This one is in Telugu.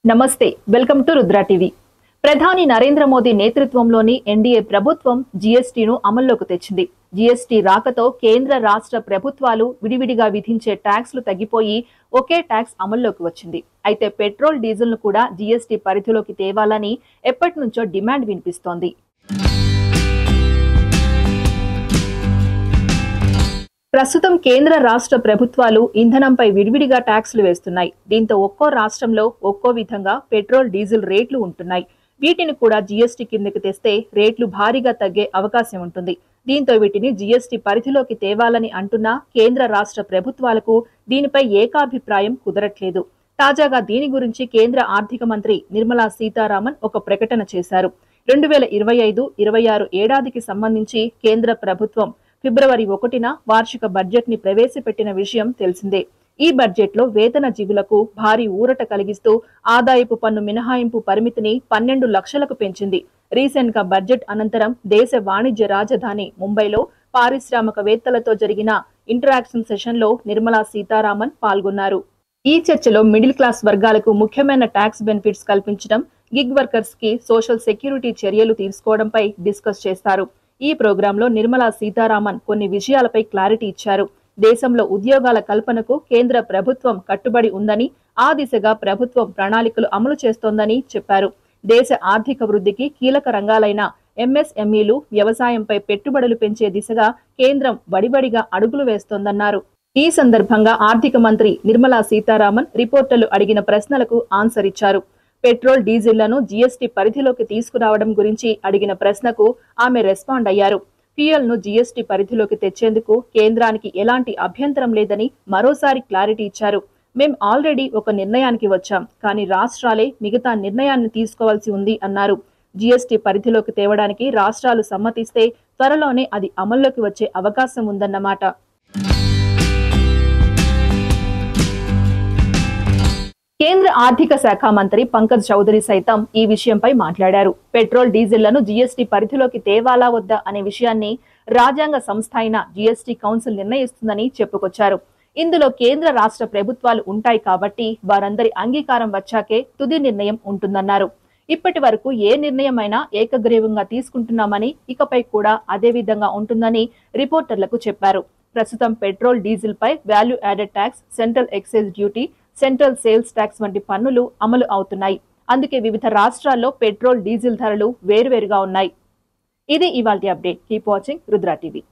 నమస్తే వెల్కమ్ టు రుద్ర టీవీ. ప్రధాని నరేంద్ర మోదీ నేతృత్వంలోని ఎన్డీఏ ప్రభుత్వం జీఎస్టీను అమల్లోకి తెచ్చింది. జీఎస్టీ రాకతో కేంద్ర రాష్ట్ర ప్రభుత్వాలు విడివిడిగా విధించే ట్యాక్స్లు తగ్గిపోయి ఒకే ట్యాక్స్ అమల్లోకి వచ్చింది. అయితే పెట్రోల్ డీజిల్ ను కూడా జీఎస్టీ పరిధిలోకి తేవాలని ఎప్పటి నుంచో డిమాండ్ వినిపిస్తోంది. ప్రస్తుతం కేంద్ర రాష్ట్ర ప్రభుత్వాలు ఇంధనంపై విడివిడిగా ట్యాక్సులు వేస్తున్నాయి. దీంతో ఒక్కో రాష్ట్రంలో ఒక్కో విధంగా పెట్రోల్ డీజిల్ రేట్లు ఉంటున్నాయి. వీటిని కూడా జీఎస్టీ కిందకి తెస్తే రేట్లు భారీగా తగ్గే అవకాశం ఉంటుంది. దీంతో వీటిని జీఎస్టీ పరిధిలోకి తేవాలని అంటున్న కేంద్ర రాష్ట్ర ప్రభుత్వాలకు దీనిపై ఏకాభిప్రాయం కుదరట్లేదు. తాజాగా దీని గురించి కేంద్ర ఆర్థిక మంత్రి నిర్మలా సీతారామన్ ఒక ప్రకటన చేశారు. 2025-26 ఏడాదికి సంబంధించి కేంద్ర ప్రభుత్వం ఫిబ్రవరి 1న వార్షిక బడ్జెట్ ని ప్రవేశపెట్టిన విషయం తెలిసిందే. ఈ బడ్జెట్ లో వేతన జీవులకు భారీ ఊరట కలిగిస్తూ ఆదాయపు పన్ను మినహాయింపు పరిమితిని 12 లక్షలకు పెంచింది. రీసెంట్ గా బడ్జెట్ అనంతరం దేశ వాణిజ్య రాజధాని ముంబైలో పారిశ్రామికవేత్తలతో జరిగిన ఇంటరాక్షన్ సెషన్ లో నిర్మలా సీతారామన్ పాల్గొన్నారు. ఈ చర్చలో మిడిల్ క్లాస్ వర్గాలకు ముఖ్యమైన ట్యాక్స్ బెనిఫిట్స్ కల్పించడం, గిగ్ వర్కర్స్ కి సోషల్ సెక్యూరిటీ చర్యలు తీసుకోవడంపై డిస్కస్ చేస్తారు. ఈ ప్రోగ్రాంలో నిర్మలా సీతారామన్ కొన్ని విషయాలపై క్లారిటీ ఇచ్చారు. దేశంలో ఉద్యోగాల కల్పనకు కేంద్ర ప్రభుత్వం కట్టుబడి ఉందని, ఆ దిశగా ప్రభుత్వం ప్రణాళికలు అమలు చేస్తోందని చెప్పారు. దేశ ఆర్థిక వృద్ధికి కీలక రంగాలైన ఎంఎస్ఎంఈలు, వ్యవసాయంపై పెట్టుబడులు పెంచే దిశగా కేంద్రం వడివడిగా అడుగులు వేస్తోందన్నారు. ఈ సందర్భంగా ఆర్థిక మంత్రి నిర్మలా సీతారామన్ రిపోర్టర్లు అడిగిన ప్రశ్నలకు ఆన్సర్ ఇచ్చారు. పెట్రోల్ డీజిళ్లను జీఎస్టీ పరిధిలోకి తీసుకురావడం గురించి అడిగిన ప్రశ్నకు ఆమె రెస్పాండ్ అయ్యారు. ఫ్యూయల్ ను జీఎస్టీ పరిధిలోకి తెచ్చేందుకు కేంద్రానికి ఎలాంటి అభ్యంతరం లేదని మరోసారి క్లారిటీ ఇచ్చారు. మేం ఆల్రెడీ ఒక నిర్ణయానికి వచ్చాం, కానీ రాష్ట్రాలే మిగతా నిర్ణయాన్ని తీసుకోవాల్సి ఉంది అన్నారు. జీఎస్టీ పరిధిలోకి తేవడానికి రాష్ట్రాలు సమ్మతిస్తే త్వరలోనే అది అమల్లోకి వచ్చే అవకాశం ఉందన్నమాట. కేంద్ర ఆర్థిక శాఖ మంత్రి పంకజ్ చౌదరి సైతం ఈ విషయంపై మాట్లాడారు. పెట్రోల్ డీజిళ్లను జీఎస్టీ పరిధిలోకి తేవాలా వద్దా అనే విషయాన్ని రాజ్యాంగ సంస్థ అయిన జీఎస్టీ కౌన్సిల్ నిర్ణయిస్తుందని చెప్పుకొచ్చారు. ఇందులో కేంద్ర రాష్ట్ర ప్రభుత్వాలు ఉంటాయి కాబట్టి వారందరి అంగీకారం వచ్చాకే తుది నిర్ణయం ఉంటుందన్నారు. ఇప్పటి వరకు ఏ నిర్ణయమైనా ఏకగ్రీవంగా తీసుకుంటున్నామని, ఇకపై కూడా అదే విధంగా ఉంటుందని రిపోర్టర్లకు చెప్పారు. ప్రస్తుతం పెట్రోల్ డీజిల్ పై value added tax, central excise duty, central sales tax వంటి పన్నులు అమలు అవుతున్నాయి. అందుకే వివిధ రాష్ట్రాల్లో పెట్రోల్ డీజిల్ ధరలు వేరువేరుగా ఉన్నాయి. ఇది ఇవాల్టి update. Keep watching Rudra TV.